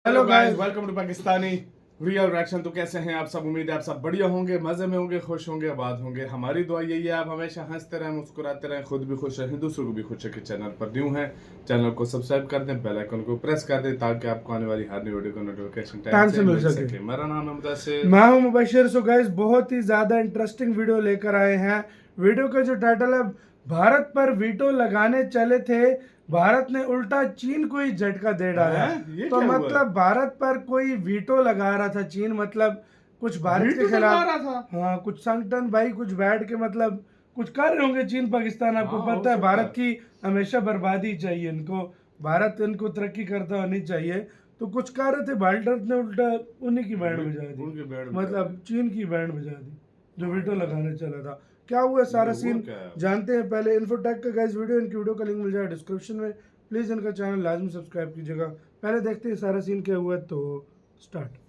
Hello guys, welcome to Pakistani real reaction. तो कैसे हैं आप सब? उम्मीद है आप सब बढ़िया होंगे, मजे में होंगे, खुश होंगे, आबाद होंगे। हमारी दुआ यही है आप हमेशा हंसते रहें, मुस्कुराते रहें, खुद भी खुश रहें, दूसरों को भी खुश रखें। चैनल पर न्यू हैं, चैनल को सब्सक्राइब कर दें, बेल आइकन को प्रेस कर दें ताकि आपको आने वाली हर नई वीडियो का नोटिफिकेशन टाइम से मिल सके। मेरा नाम है मुदस्सिर, मैं हूं मुबशिर। सो गाइस, बहुत ही ज्यादा इंटरेस्टिंग वीडियो लेकर आए हैं। वीडियो का जो टाइटल है, भारत पर वीटो लगाने चले थे, भारत ने उल्टा चीन को ही झटका दे डाला। तो मतलब भारत पर कोई वीटो लगा रहा था चीन, मतलब कुछ भारत के खिलाफ, हाँ कुछ संगठन भाई कुछ बैठ के मतलब कुछ कर रहे होंगे चीन पाकिस्तान। आपको पता है भारत की हमेशा बर्बादी चाहिए इनको, भारत इनको तरक्की करता होनी चाहिए। तो कुछ कर रहे थे, भारत ने उल्टा उन्हीं की बैंड बजा दी, मतलब चीन की बैंड बजा दी जो वीटो लगाने चला था। क्या हुआ सारा सीन जानते हैं। पहले इन्फोटेक का गाइस वीडियो, इनकी वीडियो का लिंक मिल जाएगा डिस्क्रिप्शन में, प्लीज इनका चैनल लाजमी सब्सक्राइब कीजिएगा। पहले देखते हैं सारा सीन क्या हुआ। तो स्टार्ट।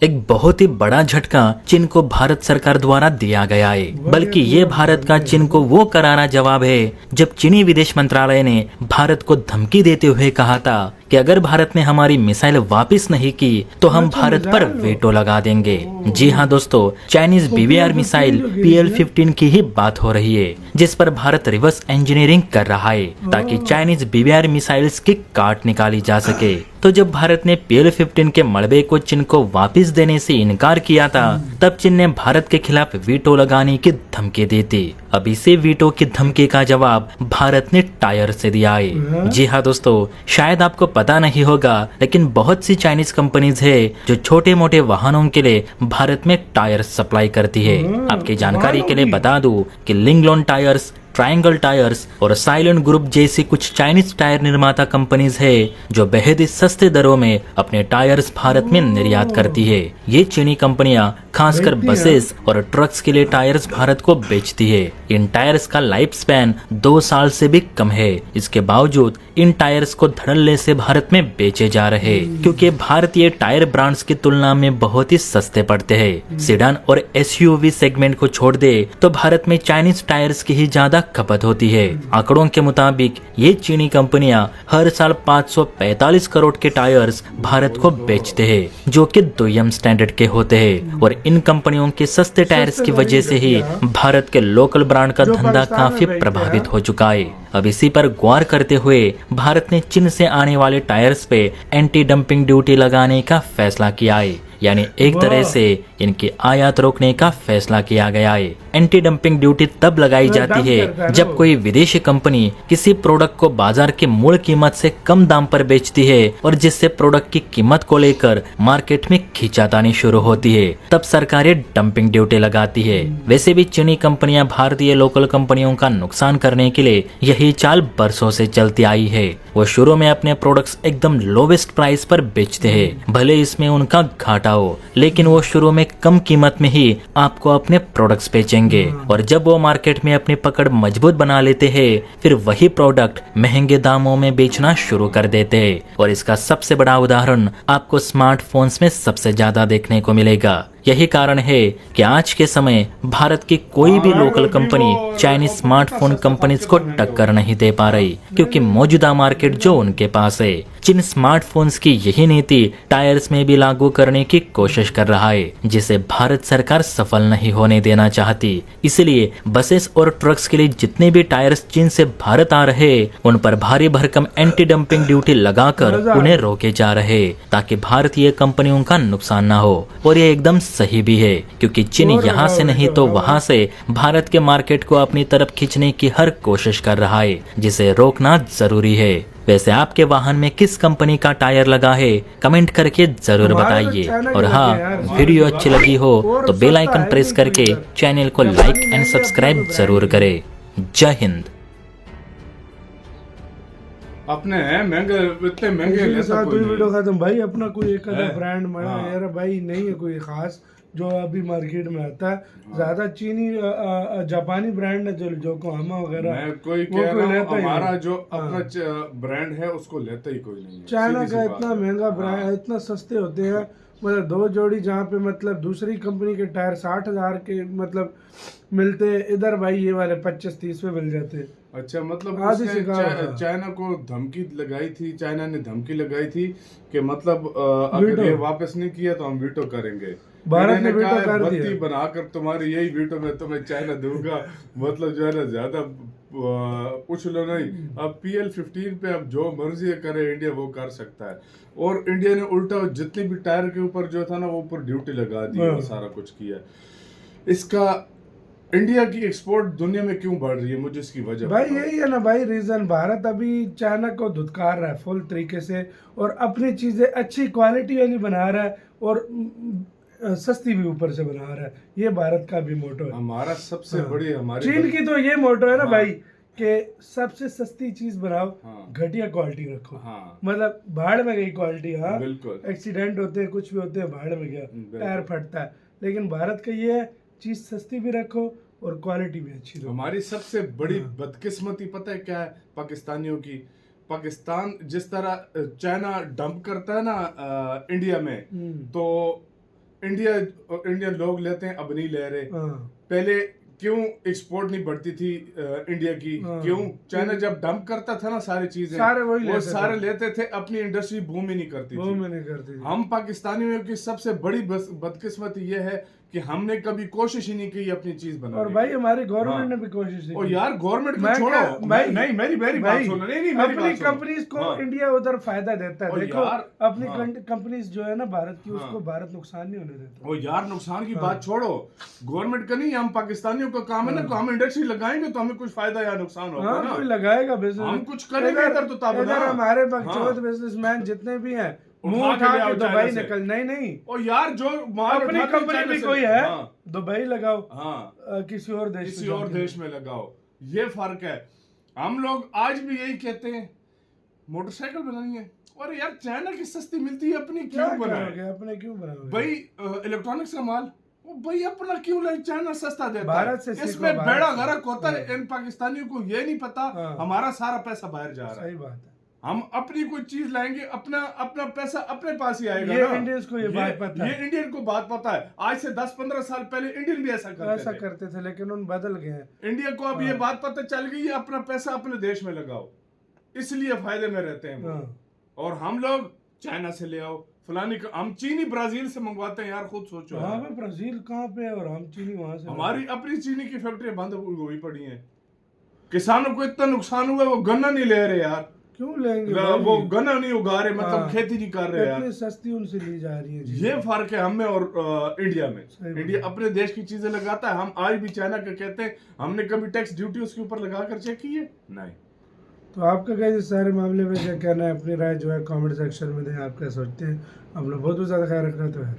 एक बहुत ही बड़ा झटका चीन को भारत सरकार द्वारा दिया गया है, बल्कि ये भारत का चीन को वो करारा जवाब है जब चीनी विदेश मंत्रालय ने भारत को धमकी देते हुए कहा था कि अगर भारत ने हमारी मिसाइल वापस नहीं की तो हम भारत पर वेटो लगा देंगे। जी हाँ दोस्तों, चाइनीज बीवीआर मिसाइल PL-15 की ही बात हो रही है, जिस पर भारत रिवर्स इंजीनियरिंग कर रहा है ताकि चाइनीज बीवीआर मिसाइल्स की काट निकाली जा सके। तो जब भारत ने PL-15 के मलबे को चीन को वापस देने से इनकार किया था, तब चीन ने भारत के खिलाफ वीटो लगाने की धमकी दी थी। अब इसी वीटो की धमकी का जवाब भारत ने टायर से दिया है। जी हाँ दोस्तों, शायद आपको पता नहीं होगा, लेकिन बहुत सी चाइनीज कंपनीज है जो छोटे मोटे वाहनों के लिए भारत में टायर सप्लाई करती है। आपकी जानकारी के लिए बता दूं कि लिंगलोन टायर्स, ट्रायंगल टायर्स और साइलेंट ग्रुप जैसी कुछ चाइनीज टायर निर्माता कंपनीज है जो बेहद ही सस्ते दरों में अपने टायर्स भारत में निर्यात करती है। ये चीनी कंपनियां खासकर बसेस और ट्रक्स के लिए टायर्स भारत को बेचती है। इन टायर्स का लाइफ स्पैन 2 साल से भी कम है। इसके बावजूद इन टायर्स को धड़ल्ले से भारत में बेचे जा रहे, क्योंकि भारतीय टायर ब्रांड्स की तुलना में बहुत ही सस्ते पड़ते हैं। सेडान और SUV सेगमेंट को छोड़ दे तो भारत में चाइनीज टायर्स की ही ज्यादा खपत होती है। आंकड़ों के मुताबिक ये चीनी कंपनियां हर साल 545 करोड़ के टायर्स भारत को बेचते हैं, जो कि दुय्यम स्टैंडर्ड के होते हैं। और इन कंपनियों के सस्ते टायर्स की वजह से ही भारत के लोकल ब्रांड का धंधा काफी प्रभावित हो चुका है। अब इसी पर गौर करते हुए भारत ने चीन से आने वाले टायर्स पे एंटी डंपिंग ड्यूटी लगाने का फैसला किया है, यानी एक तरह से इनकी आयात रोकने का फैसला किया गया है। एंटी डंपिंग ड्यूटी तब लगाई जाती है जब कोई विदेशी कंपनी किसी प्रोडक्ट को बाजार की मूल कीमत से कम दाम पर बेचती है और जिससे प्रोडक्ट की कीमत को लेकर मार्केट में खींचातानी शुरू होती है, तब सरकारें डंपिंग ड्यूटी लगाती है। वैसे भी चीनी कंपनियां भारतीय लोकल कंपनियों का नुकसान करने के लिए यही चाल बरसों से चलती आई है। वो शुरू में अपने प्रोडक्ट्स एकदम लोवेस्ट प्राइस पर बेचते हैं, भले इसमें उनका घाटा हो, लेकिन वो शुरू में कम कीमत में ही आपको अपने प्रोडक्ट्स बेचेंगे। और जब वो मार्केट में अपनी पकड़ मजबूत बना लेते हैं, फिर वही प्रोडक्ट महंगे दामों में बेचना शुरू कर देते हैं। और इसका सबसे बड़ा उदाहरण आपको स्मार्टफोन्स में सबसे ज्यादा देखने को मिलेगा। यही कारण है कि आज के समय भारत की कोई भी local company Chinese smartphone companies को टक्कर नहीं दे पा रही, क्योंकि मौजूदा मार्केट जो उनके पास है। चीन स्मार्टफोन्स की यही नीति टायर्स में भी लागू करने की कोशिश कर रहा है, जिसे भारत सरकार सफल नहीं होने देना चाहती। इसलिए बसेस और ट्रक्स के लिए जितने भी टायर्स चीन से भारत आ रहे, उन पर भारी भरकम एंटी डंपिंग ड्यूटी लगाकर उन्हें रोके जा रहे, ताकि भारतीय कंपनियों का नुकसान न हो। और ये एकदम सही भी है, क्योंकि चीन यहाँ से नहीं तो वहाँ से भारत के मार्केट को अपनी तरफ खींचने की हर कोशिश कर रहा है, जिसे रोकना जरूरी है। वैसे आपके वाहन में किस कंपनी का टायर लगा है, कमेंट करके जरूर बताइए। और हाँ, वीडियो अच्छी लगी हो तो बेल आइकन प्रेस करके चैनल को लाइक एंड सब्सक्राइब जरूर करें। जय हिंद। अपने महंगे, इतने महंगे वीडियो खत्म भाई। अपना कोई एक ब्रांड मेरा भाई नहीं है कोई खास जो अभी मार्केट में आता है। ज्यादा चीनी जापानी ब्रांड है जो योकोहामा वगैरह, कोई कह रहा हूं, हमारा जो अपना ब्रांड है उसको लेता ही कोई नहीं है। चाइना का इतना महंगा ब्रांड, इतना सस्ते होते हैं, मतलब 2 जोड़ी जहाँ पे मतलब दूसरी कंपनी के टायर 60,000 के मतलब मिलते, इधर भाई ये वाले 25-30 में मिल जाते। अच्छा, मतलब आधी उसने से कम, हाँ। चाइना को धमकी लगाई थी, चाइना ने धमकी लगाई थी कि मतलब अगर वीटो। ये वापस नहीं किया तो हम वीटो करेंगे। भारत इंडिया ने वीटो कहा है, कर बत्ती दिया। बनाकर तुम्हारी यही वीटो में तुम्हें चाइना दूंगा। मतलब जो है ना, ज्यादा पूछ लो नहीं। अब PL-15 पे अब जो मर्जी करे इंडिया वो कर सकता है। और इंडिया ने उल्टा जितने भी टायर के ऊपर जो था ना वो ऊपर ड्यूटी लगा दी और सारा कुछ किया। इसका इंडिया की एक्सपोर्ट दुनिया में क्यों बढ़ रही है, मुझे इसकी वजह भाई बताओ। यही है ना भाई रीजन, भारत अभी चाइना को धुतकार रहा है फुल तरीके से, और अपनी चीजें अच्छी क्वालिटी वाली बना रहा है, और सस्ती भी ऊपर से बना रहा है। ये भारत का भी मोटो है। हमारा सबसे हाँ। बड़ी हमारी चीन की तो ये मोटो है ना हाँ। भाई, कि सबसे सस्ती चीज बनाओ, हाँ। घटिया क्वालिटी रखो। हाँ। मतलब भाड़ में गई क्वालिटी, हाँ बिल्कुल। एक्सीडेंट होते हैं, कुछ भी होते हैं, भाड़ में गया, बिल्कुल। टायर फटता है। लेकिन भारत का ये है, चीज सस्ती भी रखो और क्वालिटी भी अच्छी रखो। हमारी सबसे बड़ी हाँ। बदकिस्मती पता है क्या है पाकिस्तानियों की? पाकिस्तान जिस तरह चाइना डंप करता है ना इंडिया में, तो इंडियन लोग लेते हैं, अब नहीं ले रहे। हाँ। पहले क्यों एक्सपोर्ट नहीं बढ़ती थी इंडिया की? हाँ। क्यों? चाइना जब डंप करता था ना सारी चीजें, सारे वही वो लेते सारे थे। लेते थे, अपनी इंडस्ट्री बूम ही नहीं करती वो थी। मैंने करती थी। हम पाकिस्तानियों की सबसे बड़ी बदकिस्मती ये है कि हमने कभी कोशिश ही नहीं की अपनी चीज बनाने और भाई की। हमारी गवर्नमेंट हाँ। ने भी कोशिश नहीं और की। यार गवर्नमेंट को मैं छोड़ो, क्या- भाई नहीं मेरी बात भाई, सुनो, नहीं मेरी अपनी बात सुनो। कंपनीज को हाँ। इंडिया उधर फायदा देता है। और देखो यार, अपनी हाँ। कंपनीज जो है ना भारत की, हाँ। उसको भारत नुकसान नहीं होने देता। और यार नुकसान की हाँ। बात छोड़ो, गवर्नमेंट का नहीं, हम पाकिस्तानियों का काम है ना, हाँ। हम इंडस्ट्री लगाएंगे तो हमें कुछ फायदा या नुकसान होगा हाँ, ना। कोई लगाएगा बिजनेस, हम कुछ करेंगे इधर तो तब ना। इधर हमारे हाँ। बकचोद बिजनेसमैन जितने भी हैं, उठा मुंह के उठा ले के आओ दुबई चाइना से। निकल, नहीं और यार जो माल अपनी उठाते कंपनी चाइना भी से- कोई है, हाँ। दुबई लगाओ, हाँ। किसी और देश किसी में और जाके। देश में लगाओ, ये फर्क है। हम लोग आज भी यही कहते हैं मोटरसाइकिल बनानी है, और यार चाइना की सस्ती मिलती है, अपनी क्या क्यों बनाए? करोगे, अपने क्यों बनाओगे भाई इलेक्ट्रॉनिक्स का माल, वो भाई अपना क्यों लाए? चाइना सस्ता देता भारत से है। सीखो, इसमें भारत बेड़ा से। गर्क होता है। हाँ। इन पाकिस्तानियों को ये नहीं पता हाँ। हमारा सारा पैसा बाहर जा रहा है। सही बात है। हम अपनी कोई चीज लाएंगे, अपना पैसा अपने पास ही आएगा ये ना। इंडियंस को ये बात पता है। ये इंडियन को बात पता है। आज से 10-15 साल पहले इंडियन भी ऐसा ऐसा करते थे। करते थे, लेकिन उन बदल गए हैं। इंडिया को अब ये बात पता चल गई है, अपना पैसा अपने देश में लगाओ, इसलिए फायदे में रहते हैं वो। हाँ। और हम लोग चाइना से ले आओ, फलानी हम चीनी ब्राजील से मंगवाते हैं यार, खुद सोचो वहाँ यार। पे ब्राजील कहाँ पे है और हम चीनी वहां से हमारी अपनी चीनी की फैक्ट्री बंद हुई पड़ी हैं। किसानों को इतना नुकसान हुआ, वो गन्ना नहीं ले रहे यार, क्यों लेंगे वो गन्ना नहीं उगा रहे, मतलब हाँ। खेती नहीं कर रहे यार। इतनी सस्ती उनसे ली जा रही है जी। ये फर्क है हम में और इंडिया में। सही बात। इंडिया अपने देश की चीजें लगाता है, हम आज भी चाइना का कहते हैं। हमने कभी टैक्स ड्यूटी उसके ऊपर लगा कर चेक की है? नहीं। तो आपका क्या इस सारे मामले में क्या कहना है? अपनी राय जो है कमेंट सेक्शन में दें। आप क्या सोचते हैं? आप लोग बहुत ज़्यादा ख्याल रखना तो है।